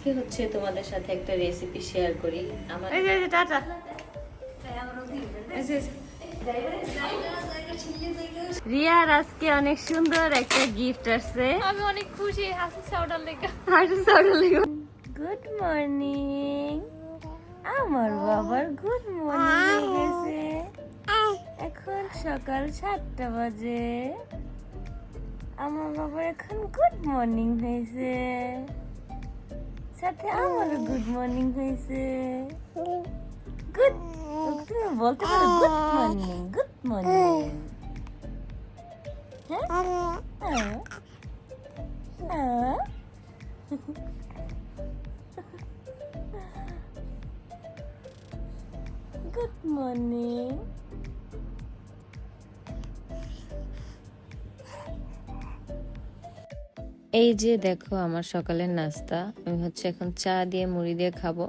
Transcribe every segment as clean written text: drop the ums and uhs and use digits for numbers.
আজকে হচ্ছে তোমাদের সাথে একটা রেসিপি শেয়ার করি। আমার এই যে টাটা রিয়ার আজকে অনেক সুন্দর একটা গিফট আসছে। আমি অনেক খুশি হাসি সাউডার লেগে। Good morning. আমার বাবার গুড মর্নিং হয়ে গেছে। এখন সকাল 7টা বাজে। আমার বাবার এখন গুড মর্নিং হয়েছে, সাথে আমারও গুড মর্নিং হয়েছে। গুড, তুমি বলতে পারো good morning, good morning. Good morning. এই যে দেখো আমার সকালের নাস্তা, আমি হচ্ছে এখন চা দিয়ে মুড়ি দিয়ে খাবো,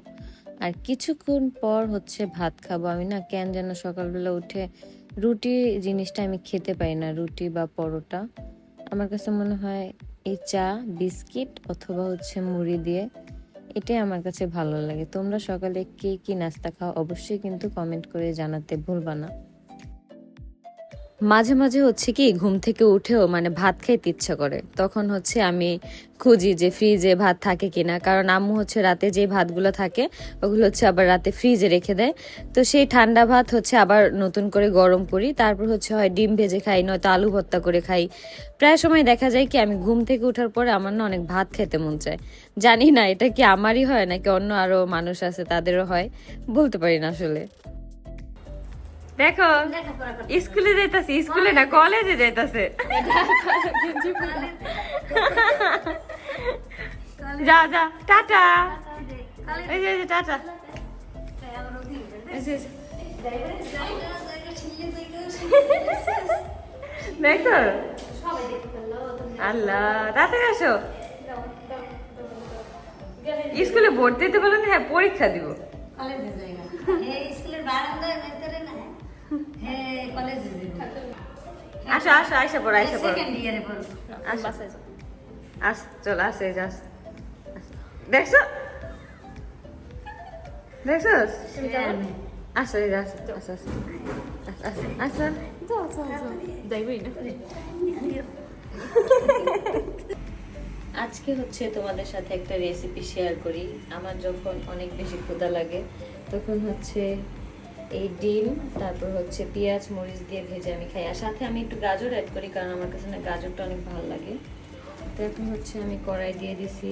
আর কিছুক্ষণ পর হচ্ছে ভাত খাবো। আমি না কেন যেন সকালবেলা উঠে রুটি জিনিসটা আমি খেতে পারি না, রুটি বা পরোটা। আমার কাছে মনে হয় এই চা, বিস্কিট অথবা হচ্ছে মুড়ি দিয়ে, এটাই আমার কাছে ভালো লাগে। তোমরা সকালে কি কি নাস্তা খাও অবশ্যই কিন্তু কমেন্ট করে জানাতে ভুলবা না। মাঝে মাঝে হচ্ছে কি ঘুম থেকে উঠেও মানে ভাত খাইতে ইচ্ছা করে, তখন হচ্ছে আমি খুঁজি যে ফ্রিজে ভাত থাকে কিনা, কারণ আম্মু হচ্ছে রাতে যে ভাতগুলো থাকে ওগুলো হচ্ছে আবার রাতে ফ্রিজে রেখে দেয়। তো সেই ঠান্ডা ভাত হচ্ছে আবার নতুন করে গরম করি, তারপর হচ্ছে হয় ডিম ভেজে খাই, নয়তো আলু ভর্তা করে খাই। প্রায় সময় দেখা যায় কি আমি ঘুম থেকে ওঠার পরে আমার না অনেক ভাত খেতে মন চায়। জানি না এটা কি আমারই হয় নাকি অন্য আরো মানুষ আছে তাদেরও হয়, বলতে পারি না আসলে। দেখো স্কুলে যাইতাছে, স্কুলে না কলেজে যাইতাছে। যা যা টাটা, এই যে টাটা। দেখো আল্লাহ, তাড়াতাড়ি আসো। স্কুলে ভর্তি দিতে বলেন, হ্যাঁ পরীক্ষা দিব। আসো আসো, আইসা পড়ো, আইসা পড়ো। আস চল, আসে যাস। দেখছো দেখছো, আসো এই যাস, আসো আসো আসো। আজকে হচ্ছে তোমাদের সাথে একটা রেসিপি শেয়ার করি। আমার যখন অনেক বেশি ক্ষুধা লাগে তখন হচ্ছে এই ডিম, তারপর হচ্ছে পেঁয়াজ মরিচ দিয়ে ভেজে আমি খাই, আর সাথে আমি একটু গাজর অ্যাড করি, কারণ আমার কাছে না গাজরটা অনেক ভালো লাগে। তো এখন হচ্ছে আমি কড়াই দিয়ে দিছি,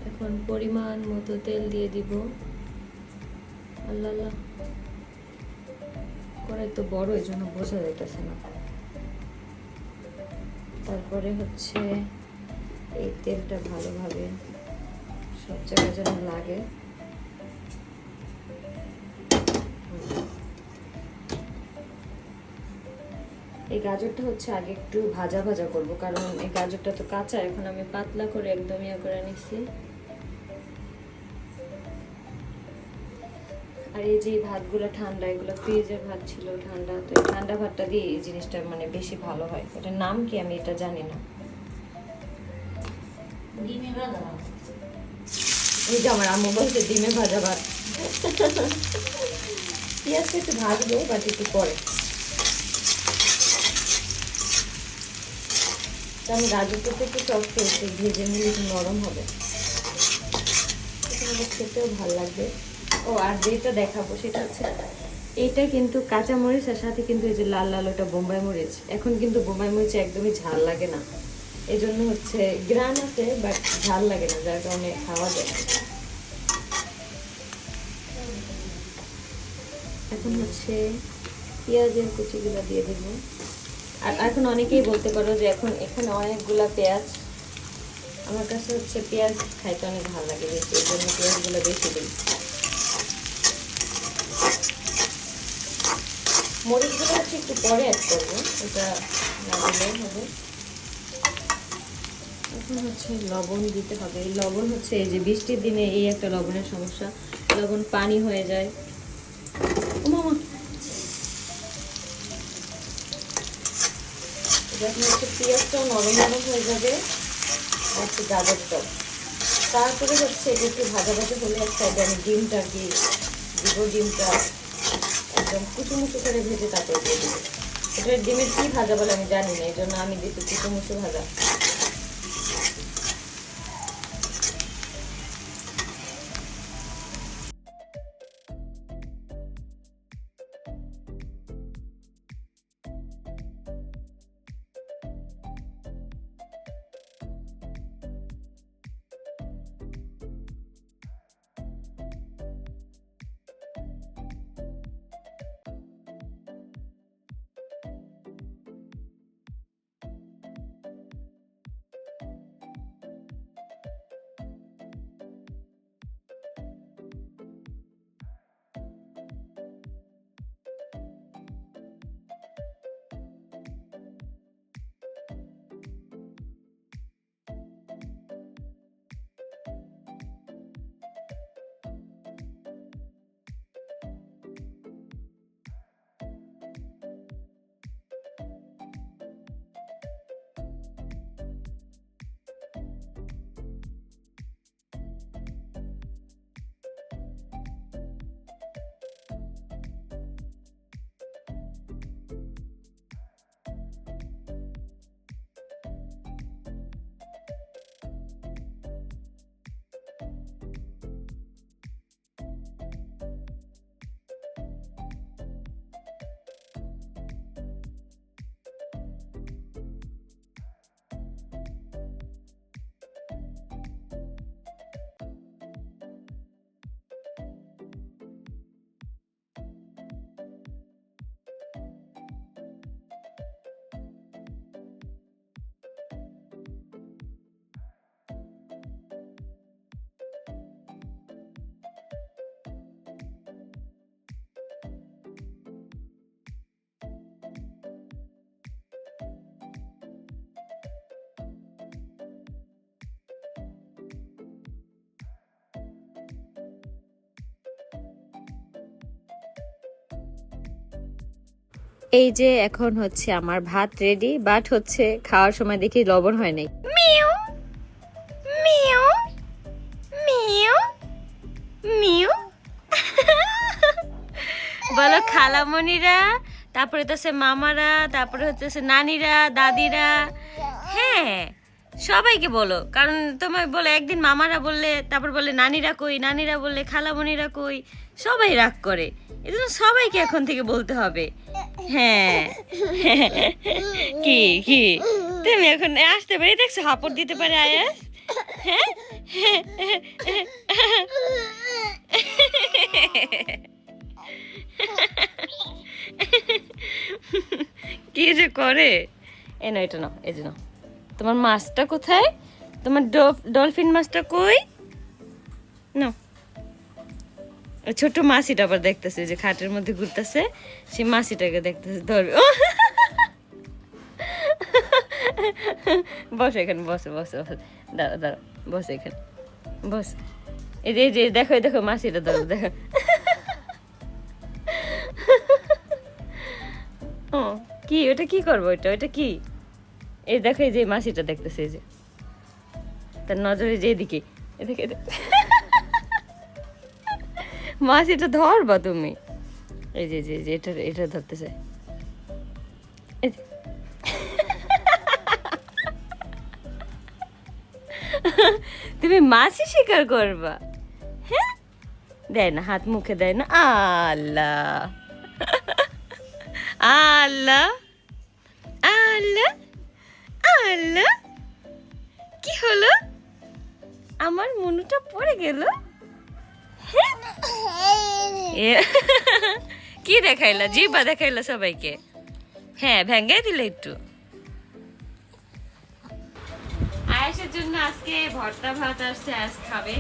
এখন পরিমাণ মতো তেল দিয়ে দিব। আল্লাহ আল্লাহ, কড়াই তো বড়, এই জন্য বোঝা যাইতেছে না। তারপরে হচ্ছে এই তেলটা ভালোভাবে সব জায়গায় যেন লাগে। এই গাজরটা হচ্ছে আগে একটু ভাজা ভাজা করব, কারণ এই গাজরটা তো কাঁচা। এখন আমি পাতলা করে একদম ইয়া করে নিচ্ছি। আর এই যে ভাতগুলো ঠান্ডা, এগুলো ফ্রিজের ভাত ছিল ঠান্ডা, তো এই ঠান্ডা ভাতটা দিয়ে এই জিনিসটা মানে বেশি ভালো হয়। এটার নাম কি আমি এটা জানি না। এই যে আমার আম্মু বলছে ডিমে ভাজা ভাত। পেঁয়াজটা একটু ভাজবো, বাট একটু পরে। আমি গাজরটা একটু সফট হয়েছে, ভেজে নিলে একটু নরম হবে, খেতেও ভালো লাগবে। ও আর যেটা দেখাবো সেটা হচ্ছে এইটা কিন্তু কাঁচা মরিচ, আর সাথে কিন্তু এই যে লাল লাল ওটা বোম্বাই মরিচ। এখন কিন্তু বোম্বাই মরিচ একদমই ঝাল লাগে না, এই জন্য হচ্ছে গ্রান আছে বাট ঝাল লাগে না, যার কারণে খাওয়া যায়। এখন হচ্ছে পেঁয়াজের কুচিগুলো দিয়ে দেবো। আর এখন অনেকেই বলতে পারো যে এখন এখানে অনেকগুলা পেঁয়াজ, আমার কাছে হচ্ছে পেঁয়াজ খাইতে অনেক ভালো লাগে বেশি, এই জন্য পেঁয়াজগুলো বেশি দিই। মরিচগুলো হচ্ছে একটু পরে অ্যাড করবো, এটা না দিলেও হবে। এখন হচ্ছে লবণ দিতে হবে। এই লবণ হচ্ছে এই যে বৃষ্টির দিনে এই একটা লবণের সমস্যা, লবণ পানি হয়ে যায়। যখন হচ্ছে পেঁয়াজটাও নরম নরম হয়ে যাবে, আর একটু গাজরটাও তারপরে হচ্ছে এটা একটু ভাজা ভাজা হলে এক সাইডে আমি ডিমটা কি দিব, ডিমটা একদম কুচুমুচু করে ভেজে তারপরে দিয়ে দেবো। এটা ডিমের কি ভাজা বলে আমি জানি না, এই জন্য আমি দিচ্ছি কুচুমুচু ভাজা। এই যে এখন হচ্ছে আমার ভাত রেডি, বাট হচ্ছে খাওয়ার সময় দেখি লবণ হয় নাই। মিউ মিউ মিউ মিউ বলো খালামণিরা, তারপরে তো সে মামারা, তারপরে হচ্ছে সে নানিরা, দাদিরা, হ্যাঁ সবাইকে বলো। কারণ তোমায় বলে একদিন মামারা বললে, তারপর বলে নানিরা কই, নানিরা বললে খালামণিরা কই, সবাই রাগ করে। এই জন্য সবাইকে এখন থেকে বলতে হবে। হ্যাঁ কি কি তুমি এখন আসতে পারি, দেখছো হাপড় দিতে পারে আয়াস। হ্যাঁ কি যে করে। এ না এটা নাও, এই যে নাও। তোমার মাছটা কোথায়? তোমার ডলফিন মাছটা কই? নাও। ওই ছোট মাছিটা আবার দেখতেছে যে খাটের মধ্যে ঘুরতেছে, সেই মাছিটাকে দেখতেছে, ধরবে। বসো এখানে, বসো বসো বসো, দাঁড়া দাঁড়া, বসো এখানে, বস। এই যে এই যে দেখো, দেখো মাছিটা ধরো, দেখো। ও কি, ওটা কি করবো? ওটা কি? এই দেখো, এই যে মাছিটা দেখতেছে, এই যে তার নজরে যে এদিকে, এদিকে। মাছিটা ধরবা তুমি, এই যে যে এটা এটা ধরতে চাই। তুমি মাছি শিকার করবা? হ্যাঁ, দেয় না, হাত মুখে দেয় না। আল্লাহ আল্লাহ আল্লাহ আল্লাহ, কি হলো? আমার মনুটা পড়ে গেল। কি দেখাইলা? জিবা দেখাইলা সবাইকে? হ্যাঁ, ভেঙ্গাই দিলে একটু। আয়েশের জন্য আজকে ভর্তা ভাত আসছে, আজ খাবে।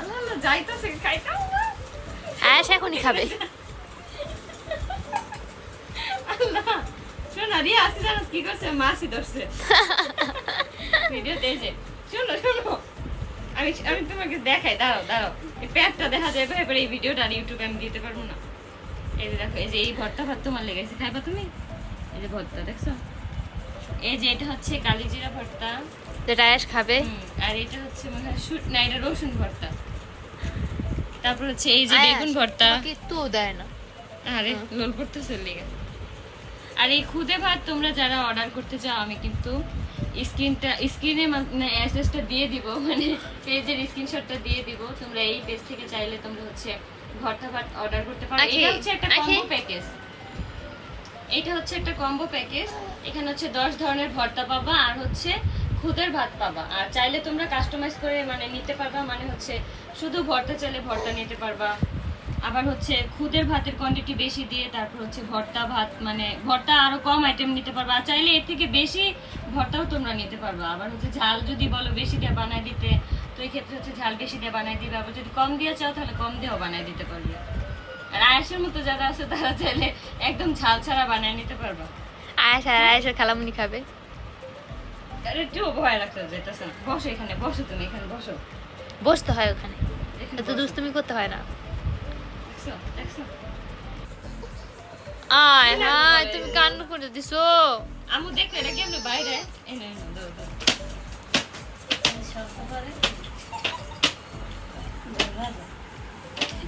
আল্লাহ যাইতাছে, খাইতাম না। আয়েশ এখনই খাবে। আল্লাহ শোনো, রিয়া আজকে জানোস কি করছে? মাছি ধরছে ভিডিওতে। যে শোনো শোনো, আমি আমি তোমাকে দেখাই, দাঁড়াও দাঁড়াও, এই প্যাটটা দেখা যাবে, এবার এই ভিডিওটা আর ইউটিউবে আমি দিতে পারবো না। এই যে দেখো, এই যে এই ভর্তা ভাত তোমার লেগেছে, খাইবা তুমি? এই যে ভর্তা দেখছো, এই যে এটা হচ্ছে কালিজিরা ভর্তা, যেটা আয়াস খাবে। আর এটা হচ্ছে মনে হয় না, এটা রসুন ভর্তা। তারপর হচ্ছে এই যে আয়াস, বেগুন ভর্তা। তোমাকে একটুও দেয় না। আরে লোল করতেছে লেগে। আর এই খুদে ভাত তোমরা যারা অর্ডার করতে চাও, আমি কিন্তু স্ক্রিনে মানে অ্যাড্রেসটা দিয়ে দিব, মানে পেজের স্ক্রিনশটটা দিয়ে দিব। তোমরা এই পেজ থেকে চাইলে তোমরা হচ্ছে ভর্তা ভাত অর্ডার করতে পারো। এটা হচ্ছে একটা কম্বো প্যাকেজ। এটা হচ্ছে একটা কম্বো প্যাকেজ। এখানে হচ্ছে 10 ধরনের ভর্তা পাবা, আর হচ্ছে খুদের ভাত পাবা। আর চাইলে তোমরা কাস্টমাইজ করে মানে নিতে পারবা, মানে হচ্ছে শুধু ভর্তা চাইলে ভর্তা নিতে পারবা। আবার হচ্ছে খুদের ভাতের কোয়ান্টিটি বেশি দিয়ে তারপর হচ্ছে ভর্তা ভাত, মানে ভর্তা আরো কম আইটেম নিতে পারবা। আর চাইলে এর থেকে বেশি ভর্তাও তোমরা নিতে পারবা। আবার হচ্ছে ঝাল যদি বলো বেশি দিয়ে বানাই দিতে, তো এই ক্ষেত্রে হচ্ছে ঝাল বেশি দিয়ে বানাই দিবে। আবার যদি কম দিয়ে চাও তাহলে কম দিয়েও বানাই দিতে পারবে। আর আয়েশের মতো যারা আছে তারা চাইলে একদম ঝাল ছাড়া বানায় নিতে পারবা। আয়াস আর আয়াসের খালামুনি খাবে। আরে একটু ভয় লাগতে যেতেছে না। বসো এখানে, বসো তুমি এখানে বসো। বসতে হয় ওখানে, এখানে এত বসো। দুষ্টুমি করতে হয় না। দেখছো, দেখছো? আয় কি লাগবে হায়, বলে? তুমি কান্না করে দিছো। আম্মু দেখো এটা কেমনে বাইরে। এই না দাও দাও।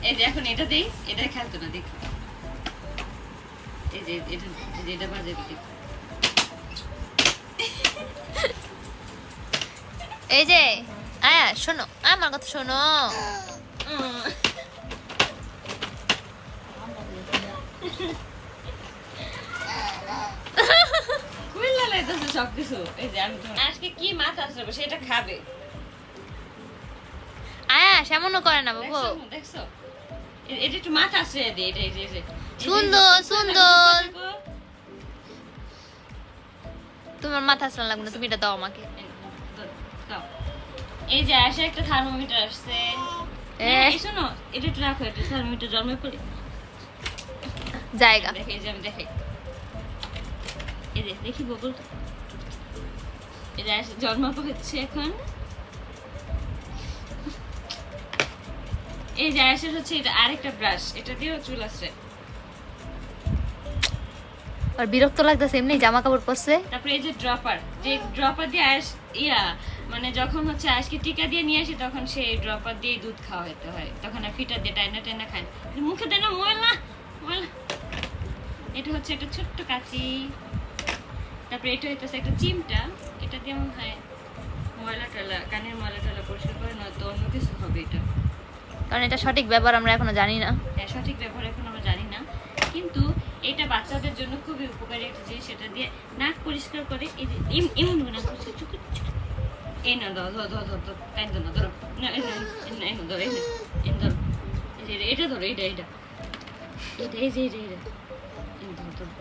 এই যে এখন এটা দেই, এটা খেলতো না দেখো। এই যে এটা বাজে দেখো। এই যে আয়াস, শোনো আমার কথা শোনো। কুইল্লা লাইতেছে সবকিছু। এই যে আমি তোমার আজকে কি মাথা আসবে সেটা খাবে। আয়াস এমনও করে না বাবু। দেখছো দেখছো? এটা একটু মাথা আসছে দে। এটা এই যে এই যে সুন্দর সুন্দর। তোমার মাথা আসলে লাগবে না, তুমি এটা দাও আমাকে। এই যে আসে একটা থার্মোমিটার আসছে। এই শোনো, এটা একটু রাখো, এটা থার্মোমিটার জন্মে পড়ে জায়গা। দেখে। এই যে আমি দেখাই, এই যে দেখি বকুল, এই যে আসে জন্মাপো হচ্ছে এখন। এই যে আসে হচ্ছে এটা আরেকটা ব্রাশ, এটা দিয়েও চুল আসছে। আর বিরক্ত লাগতেছে এমনি জামা কাপড় পরছে। তারপরে এই যে ড্রপার দিয়ে আয়স মানে যখন হচ্ছে আয়সকে টিকা দিয়ে নিয়ে আসি তখন সেই ড্রপার দিয়ে দুধ খাওয়াইতে হয়, তখন আর ফিটার দিয়ে টাইনা খায় না। মুখে দেয় না, ময়লা ময়লা। এটা হচ্ছে একটা ছোট্ট কাঁচি। তারপরে এটা হইতেছে একটা চিমটা, এটা দিয়ে মনে হয় ময়লা টয়লা, কানের ময়লা টয়লা পরিষ্কার করে, না তো অন্য কিছু হবে এটা। কারণ এটা সঠিক ব্যবহার আমরা এখনো জানি না। হ্যাঁ, সঠিক ব্যবহার এখন আমরা জানি না, কিন্তু এটা বাচ্চাদের জন্য খুবই উপকারী একটা জিনিস। সেটা দিয়ে নাক পরিষ্কার করে। এই যে এমন না করছে, এই না ধরো ধরো ধরো ধরো, তাই না ধরো না, এই না ধরো, এই না এই ধরো, এই যে এটা ধরো, এটা এই যে এটা ধরো ধরো।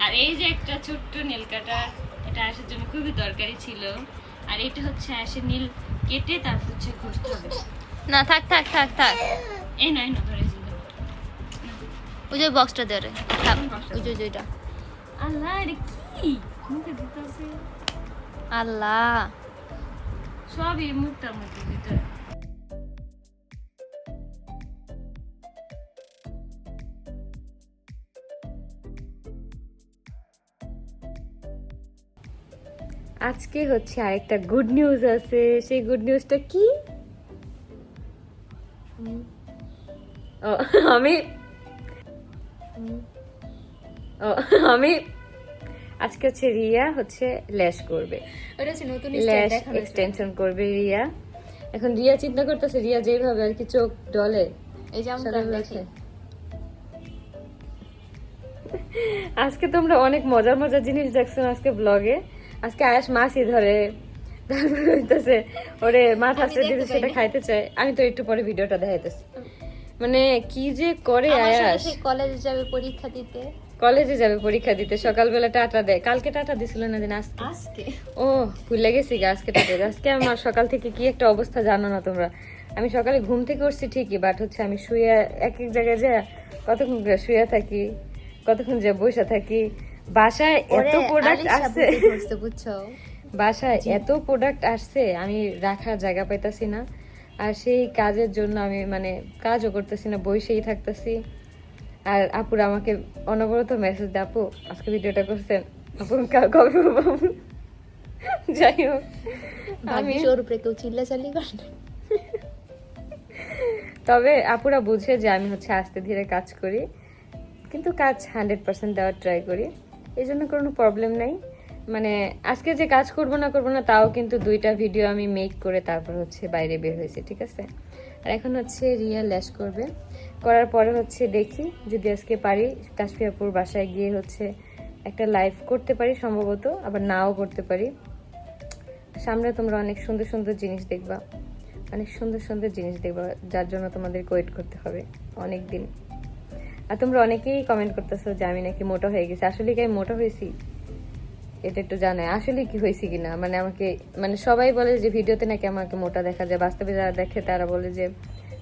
আর এই যে একটা ছোট্ট নীল কাটার, এটা আসার জন্য খুবই দরকারি ছিল। আর এটা হচ্ছে আসে নীল কেটে তারপর হচ্ছে ঘষতে হবে। না থাক থাক থাক থাক। এই না ধরে ওই যে বক্সটা দে রে, থাক। ওই যে ওইটা। আল্লাহ, এটা কি মুখে দিতেছে? আল্লাহ, সবই মুখটার মধ্যে ভিতরে। আজকে হচ্ছে আরেকটা গুড নিউজ আছে। সেই গুড নিউজটা কি? ও, আমি আজকে হচ্ছে রিয়া হচ্ছে ল্যাশ করবে, ওটা হচ্ছে নতুন ল্যাশ এক্সটেনশন করবে রিয়া। এখন রিয়া চিন্তা করতেছে, রিয়া যেভাবে আর কি চোখ ডলে, এই যে আমরা দেখি। আজকে তোমরা অনেক মজার মজার জিনিস দেখছো আজকে ব্লগে। আজকে আয়াস মাছি ধরে, তারপর হইতেছে ওরে মাথা আসতে দিতে সেটা খাইতে চায়। আমি তো একটু পরে ভিডিওটা দেখাইতেছি, মানে কি যে করে আয়াস। কলেজে যাবে পরীক্ষা দিতে। কলেজে যাবে পরীক্ষা দিতে, সকালবেলা টাটা দেয়। কালকে টাটা দিছিল না দিন? আজকে ও ভুলে গেছি গা, আজকে টাটা। আজকে আমার সকাল থেকে কি একটা অবস্থা জানো না তোমরা। আমি সকালে ঘুম থেকে উঠছি ঠিকই, বাট হচ্ছে আমি শুয়ে এক জায়গায় যা কতক্ষণ শুয়ে থাকি, কতক্ষণ যে বসে থাকি। বাসায় এত প্রোডাক্ট আসছে, বুঝছো? বাসায় এত প্রোডাক্ট আসছে, আমি রাখার জায়গা পাইতাছি না। আর সেই কাজের জন্য আমি মানে কাজও করতেছি না, বসেই থাকতেছি। আর আপুরা আমাকে অনবরত মেসেজ দেয়, আপু আজকে ভিডিওটা করছেন? কবে পাবো? যাই হোক আমি ভাগ্যিস ওর উপরে কেউ চিল্লাচাল্লি করে না। তবে আপুরা বুঝে যে আমি হচ্ছে আস্তে ধীরে কাজ করি, কিন্তু কাজ 100% দেওয়ার ট্রাই করি, এই জন্য কোনো প্রবলেম নাই। মানে আজকে যে কাজ করব না তাও কিন্তু 2টা ভিডিও আমি মেক করে তারপর হচ্ছে বাইরে বের হয়েছে, ঠিক আছে। আর এখন হচ্ছে রিয়া ল্যাশ করবে, করার পরে হচ্ছে দেখি যদি আজকে পারি কাশফিয়াপুর বাসায় গিয়ে হচ্ছে একটা লাইভ করতে পারি, সম্ভবত আবার নাও করতে পারি। সামনে তোমরা অনেক সুন্দর সুন্দর জিনিস দেখবা, অনেক সুন্দর সুন্দর জিনিস দেখবা, যার জন্য তোমাদেরকে ওয়েট করতে হবে অনেক দিন। আর তোমরা অনেকেই কমেন্ট করতেছো যে আমি নাকি মোটা হয়ে গেছি। আসলে কি আমি মোটা হয়েছি এটা একটু জানাই, আসলে কি হয়েছি কিনা। মানে আমাকে মানে সবাই বলে যে ভিডিওতে নাকি আমাকে মোটা দেখা যায়, বাস্তবে যারা দেখে তারা বলে যে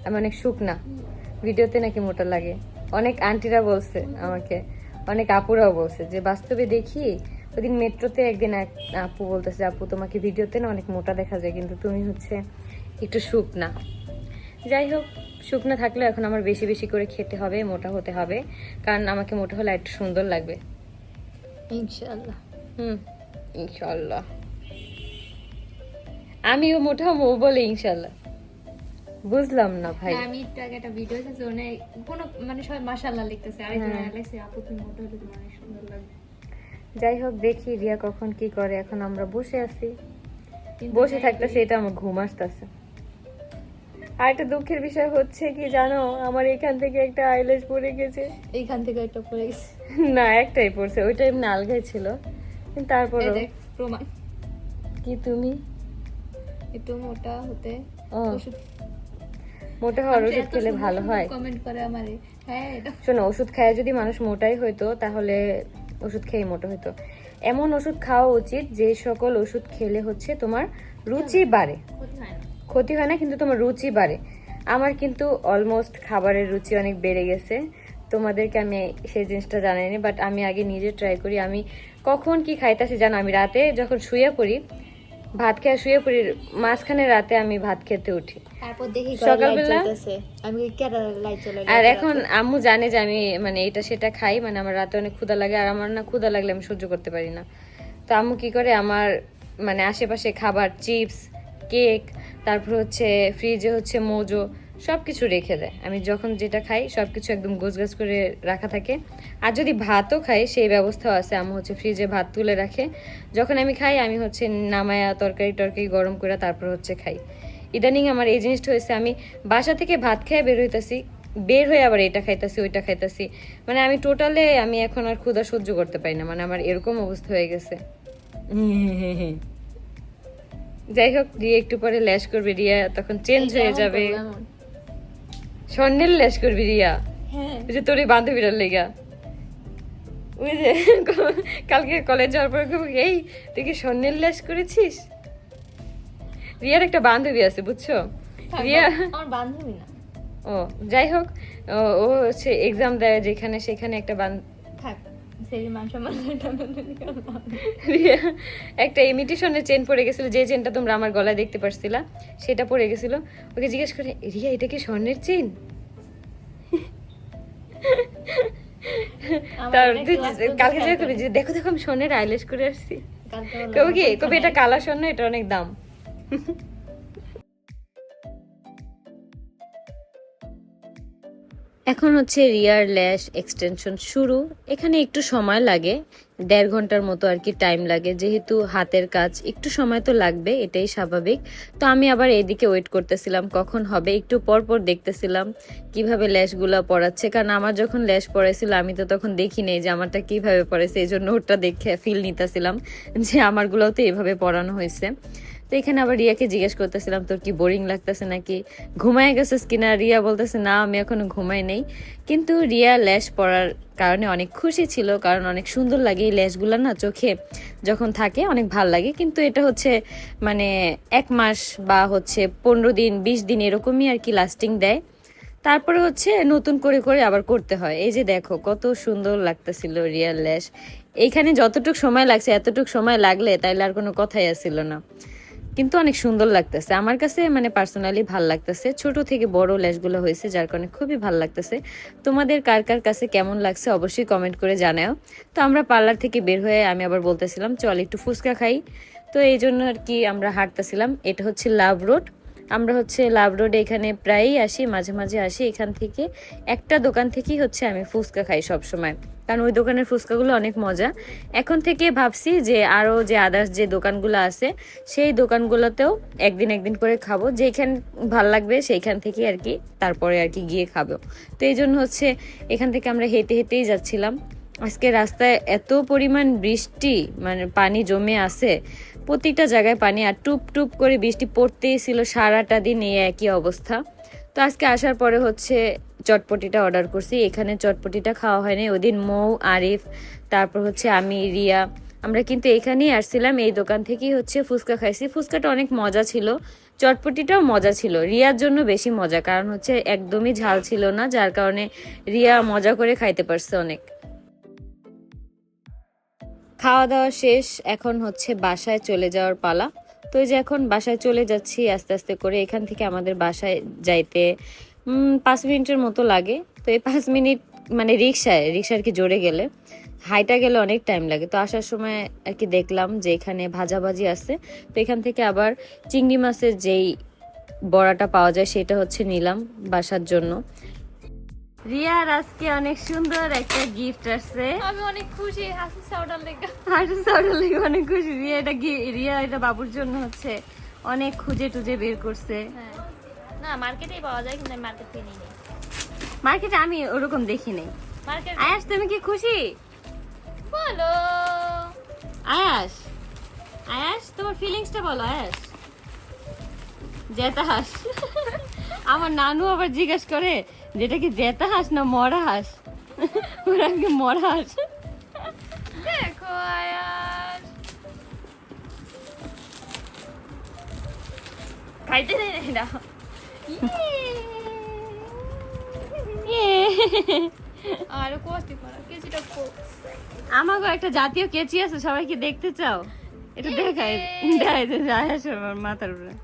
আমি অনেক শুকনা, ভিডিওতে নাকি মোটা লাগে। অনেক আন্টিরা বলছে আমাকে, অনেক আপুরাও বলছে যে বাস্তবে দেখি। ওইদিন মেট্রোতে একদিন এক আপু বলতেছে, আপু তোমাকে ভিডিওতে না অনেক মোটা দেখা যায়, কিন্তু তুমি হচ্ছে একটু শুকনা। যাই হোক, শুকনা থাকলে এখন আমার বেশি বেশি করে খেতে হবে, মোটা হতে হবে, কারণ আমাকে মোটা হলে একটু সুন্দর লাগবে ইনশাআল্লাহ। ইনশাল্লাহ। আমিও মোটা হবো বলে ইনশাল্লাহ। বুঝলাম না ভাই। না, আমি একটু আগে একটা ভিডিও দেখেছি, ওনে কোনো মানে সবাই মাশাআল্লাহ লিখতেছে, আরেকজন লিখছে আপু তুমি মোটা হলে তোমার অনেক সুন্দর লাগবে। যাই হোক, দেখি রিয়া কখন কি করে। এখন আমরা বসে আছি, কিন্তু বসে যাই থাকতেছে, এটা আমার ঘুম আসতেছে। আর একটা দুঃখের বিষয় হচ্ছে কি জানো, আমার এখান থেকে একটা আইল্যাশ পড়ে গেছে। এইখান থেকে একটা পড়ে গেছে। না, একটাই পড়ছে, ওইটা এমনি আলগাই ছিল, কিন্তু তারপরও এই দেখ প্রমাণ। কি তুমি একটু মোটা হতে ও ওষুধ মোটা হওয়ার ওষুধ খেলে ভালো হয়? কমেন্ট করে আমারে। হ্যাঁ এটা শোনো, ওষুধ খায় যদি মানুষ মোটাই হইতো তাহলে ওষুধ খেয়ে মোটা হইতো। এমন ওষুধ খাওয়া উচিত যে সকল ওষুধ খেলে হচ্ছে তোমার রুচি বাড়ে, ক্ষতি হয় না। ক্ষতি হয় না, কিন্তু তোমার রুচি বাড়ে। আমার কিন্তু অলমোস্ট খাবারের রুচি অনেক বেড়ে গেছে। তোমাদেরকে আমি সেই জিনিসটা জানাইনি, বাট আমি আগে নিজে ট্রাই করি। আমি কখন কি খাইতেছি জানো, আমি রাতে যখন শুয়ে পড়ি, ভাত খেয়ে শুয়ে পড়ি, মাঝখানে রাতে আমি ভাত খেতে উঠি। তারপর দেখি সকালবেলা আমি কেডা লাইট চলে আর এখন আম্মু জানে যে আমি মানে এটা সেটা খাই, মানে আমার রাতে অনেক ক্ষুধা লাগে, আর আমার না ক্ষুধা লাগলে আমি সহ্য করতে পারি না। তো আম্মু কি করে, আমার মানে আশেপাশে খাবার, চিপস, কেক, তারপর হচ্ছে ফ্রিজে হচ্ছে মোজো, সব কিছু রেখে দেয়। আমি যখন যেটা খাই সব কিছু একদম গোছগাছ করে রাখা থাকে। আর যদি ভাতও খাই সেই ব্যবস্থাও আছে, আম্মু হচ্ছে ফ্রিজে ভাত তুলে রাখে, যখন আমি খাই আমি হচ্ছে নামায়া তরকারি টরকারি গরম করে তারপর হচ্ছে খাই। ইদানিং আমার এই জিনিসটা হয়েছে, আমি বাসা থেকে ভাত খেয়ে বের হইতাছি, বের হয়ে আবার এটা খাইতাছি ওইটা খাইতাছি, মানে আমি টোটালে আমি এখন আর ক্ষুধা সহ্য করতে পারি না, মানে আমার এরকম অবস্থা হয়ে গেছে। যাই হোক, রিয়া একটু পরে ল্যাশ করবে, রিয়া তখন চেঞ্জ হয়ে যাবে। স্বর্ণের ল্যাশ করবি রিয়া? হ্যাঁ ওই যে তোর এই বান্ধবীটার লেগা, ওই যে কালকে কলেজ যাওয়ার পর এই তুই কি স্বর্ণের ল্যাশ করেছিস? রিয়ার একটা বান্ধবী আছে বুঝছো, রিয়া আমার বান্ধবী না। ও যাই হোক, ও হচ্ছে এক্সাম দেয় যেখানে, সেখানে একটা থাক সেই মান সম্মান রিয়া একটা ইমিটেশনের চেন পরে গেছিল, যে চেনটা তোমরা আমার গলায় দেখতে পারছিলা সেটা পরে গেছিল। ওকে জিজ্ঞেস করে, রিয়া এটা কি স্বর্ণের চেন? তার কালকে যাই করবি যে দেখো দেখো আমি স্বর্ণের আইলেশ করে আসছি, কবে কি কবে এটা কালা স্বর্ণ, এটা অনেক দাম। এখন হচ্ছে রিয়ার ল্যাশ এক্সটেনশন শুরু। এখানে একটু সময় লাগে, 1.5 ঘন্টার মতো আর কি টাইম লাগে, যেহেতু হাতের কাজ একটু সময় তো লাগবে, এটাই স্বাভাবিক। তো আমি আবার এইদিকে ওয়েট করতেছিলাম কখন হবে, একটু পর পর দেখতেছিলাম কিভাবে ল্যাশগুলো পড়াচ্ছে, কারণ আমার যখন ল্যাশ পড়াইছিল আমি তো তখন দেখি নেই যে আমারটা কিভাবে পড়াইছে, এই জন্য ওটা দেখে ফিল নিতেছিলাম যে আমারগুলোও তো এইভাবে পড়ানো হয়েছে। তো এখানে আবার রিয়াকে জিজ্ঞেস করতেছিলাম তোর কি বোরিং লাগতেছে নাকি, ঘুমায় গেছিস কিনা? রিয়া বলতেছে না আমি এখনো ঘুমাই নেই। কিন্তু রিয়া ল্যাশ পরার কারণে অনেক খুশি ছিল, কারণ অনেক সুন্দর লাগে এই ল্যাশগুলো না, চোখে যখন থাকে অনেক ভাল লাগে। কিন্তু এটা হচ্ছে মানে 1 মাস বা হচ্ছে 15 দিন 20 দিন এরকমই আর কি লাস্টিং দেয়, তারপরে হচ্ছে নতুন করে করে আবার করতে হয়। এই যে দেখো কত সুন্দর লাগতেছিল রিয়ার ল্যাশ। এইখানে যতটুক সময় লাগছে এতটুক সময় লাগলে তাইলে আর কোনো কথাই আসছিল না, কিন্তু অনেক সুন্দর লাগতেছে আমার কাছে, মানে পার্সোনালি ভাল লাগতেছে। ছোট থেকে বড় ল্যাশগুলো হয়েছে, যার কারণে খুবই ভাল লাগতেছে। তোমাদের কার কার কাছে কেমন লাগছে অবশ্যই কমেন্ট করে জানাও। তো আমরা পার্লার থেকে বের হয়ে আমি আবার বলতেছিলাম চল একটু ফুচকা খাই। তো এই জন্য আর কি আমরা হাঁটতেছিলাম। এটা হচ্ছে লাভ রোড। আমরা হচ্ছে লাভ রোডে এখানে প্রায়ই আসি, মাঝে মাঝে আসি। এখান থেকে একটা দোকান থেকেই হচ্ছে আমি ফুচকা খাই সব সময়, কারণ ওই দোকানের ফুচকাগুলো অনেক মজা। এখন থেকে ভাবছি যে আরও যে আদার্স যে দোকানগুলো আছে সেই দোকানগুলোতেও একদিন একদিন করে খাবো, যেখান ভাল লাগবে সেইখান থেকে আর কি তারপরে আর কি গিয়ে খাবো। তো এই জন্য হচ্ছে এখান থেকে আমরা হেঁটে হেঁটেই যাচ্ছিলাম। আজকে রাস্তায় এত পরিমাণ বৃষ্টি, মানে পানি জমে আছে প্রত্যেকটা জায়গায় পানি, আর টুপ টুপ করে বৃষ্টি পড়তেই ছিল সারাটা দিন, এই একই অবস্থা। তো আজকে আসার পরে হচ্ছে চটপটিটা অর্ডার করছি। এখানে চটপটিটা খাওয়া হয়নি ওদিন। মৌ, আরিফ, তারপর হচ্ছে আমি, রিয়া, আমরা কিন্তু এখানেই আসছিলাম, এই দোকান থেকেই হচ্ছে ফুচকা খাইছি। ফুচকাটা অনেক মজা ছিল, চটপটিটাও মজা ছিল। রিয়ার জন্য বেশি মজা, কারণ হচ্ছে একদমই ঝাল ছিল না, যার কারণে রিয়া মজা করে খাইতে পারছে অনেক। খাওয়া দাওয়া শেষ, এখন হচ্ছে বাসায় চলে যাওয়ার পালা। তো এই যে এখন বাসায় চলে যাচ্ছি আস্তে আস্তে করে। এখান থেকে আমাদের বাসায় যাইতে 5 মিনিটের মতো লাগে। তো এই 5 মিনিট মানে রিক্সা আর কি জোরে গেলে, হাইটা গেলে অনেক টাইম লাগে। তো আসার সময় আর কি দেখলাম যে এখানে ভাজাভাজি আছে। তো এখান থেকে আবার চিংড়ি মাছের যেই বড়াটা পাওয়া যায় সেটা হচ্ছে নিলাম বাসার জন্য। রিয়ার আজকে অনেক সুন্দর একটা গিফট আসছে। আমি অনেক খুশি, হাসি সাউডার লেগা। হাসি সাউন্ড লেগে অনেক খুশি। রিয়া এটা বাবুর জন্য হচ্ছে অনেক খুঁজে টুজে বের করছে। হ্যাঁ, না মার্কেটেই পাওয়া যায়, কিন্তু আমি মার্কেট থেকে নিই। মার্কেটে আমি ওরকম দেখি নাই। মার্কেট আয়াস তুমি কি খুশি? বলো। আয়াস, আয়াস তোমার ফিলিংসটা বলো। আয়াস জেতা হাঁস। আমার নানু আবার জিজ্ঞেস করে যেটা কি জেতা হাঁস না মরা হাঁস। ওরা কি মরা হাঁস। দেখো আয়ার খাইতে নেই না। আর কোয়াস্তি করা কেজিটা কো। আমাকে একটা জাতীয় কেচি আছে, সবাইকে দেখতে চাও? এটা দেখায় দেখাই যায় আমার মাথার উপরে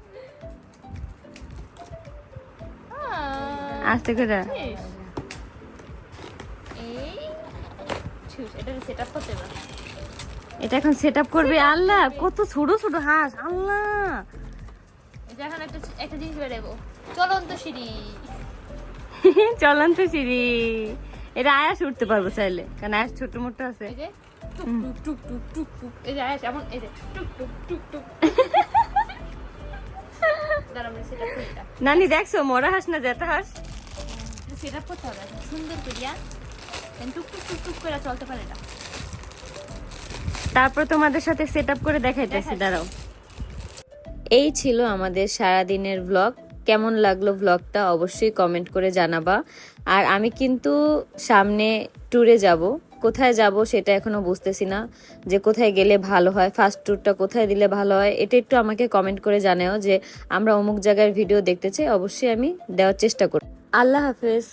আস্তে করে। এটা এখন সেট আপ করবে। আল্লাহ কত ছোট ছোট হাঁস, আল্লাহ। এখন একটা জিনিস বেরাবো, চলন্ত সিঁড়ি। চলন্ত সিঁড়ি। এটা আয়াস উঠতে পারবো চাইলে, কারণ আয়াস ছোট মোটো আছে। এই যে টুক টুক টুক টুক টুক, এই যে আয়াস এমন, এই যে টুক টুক টুক টুক। নানি দেখছো মরা হাঁস না জেতা হাঁস? সেটা করতে হবে সুন্দর করিয়া, টুক টুক টুক টুক করে চলতে পারে এটা। তারপর তোমাদের সাথে সেট আপ করে দেখাইতেছি, দাঁড়াও। এই ছিল আমাদের সারাদিনের ব্লগ। কেমন লাগলো ব্লগটা অবশ্যই কমেন্ট করে জানাবা। আর আমি কিন্তু সামনে ট্যুরে যাব, কোথায় যাব সেটা এখনো বুঝতেছি না, যে কোথায় গেলে ভালো হয়, ফার্স্ট ট্যুরটা কোথায় দিলে ভালো হয়, এটা একটু আমাকে কমেন্ট করে জানাও যে আমরা অমুক জায়গার ভিডিও দেখতে চাই। অবশ্যই আমি দেওয়ার চেষ্টা করব। আল্লাহ হাফেজ।